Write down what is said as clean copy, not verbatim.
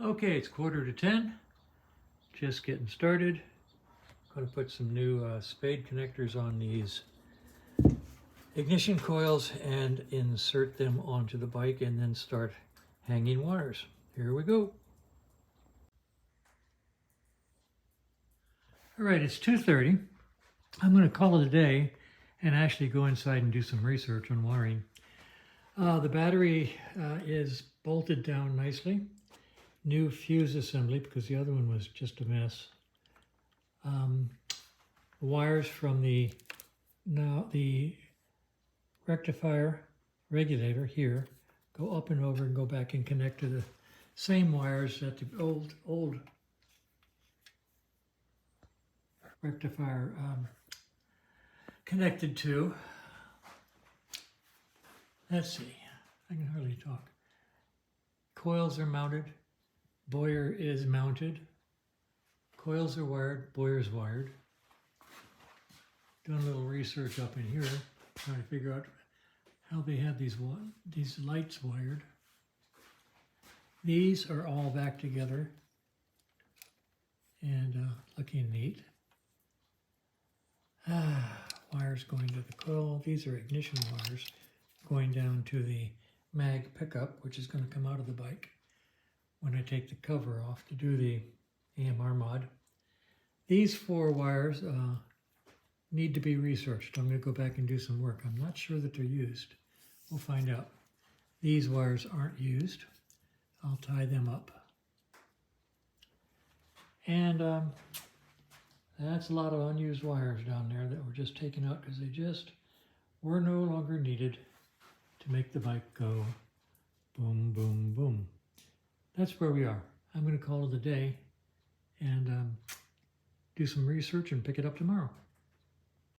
Okay, it's 9:45. Just getting started. Going to put some new spade connectors on these ignition coils and insert them onto the bike and then start hanging wires. Here we go. All right, it's 2:30. I'm going to call it a day and actually go inside and do some research on wiring. The battery is bolted down nicely. New fuse assembly because the other one was just a mess. Wires from the rectifier regulator here go up and over and go back and connect to the same wires that the old rectifier connected to. Let's see, I can hardly talk. Coils are mounted, Boyer is mounted, coils are wired, Boyer's wired. Doing a little research up in here, trying to figure out how they have these lights wired. These are all back together and looking neat. Wires going to the coil. These are ignition wires going down to the mag pickup, which is going to come out of the bike when I take the cover off to do the AMR mod. These 4 wires need to be researched. I'm going to go back and do some work. I'm not sure that they're used. We'll find out. These wires aren't used. I'll tie them up. And that's a lot of unused wires down there that were just taken out because they just were no longer needed to make the bike go boom, boom, boom. That's where we are. I'm going to call it a day and do some research and pick it up tomorrow.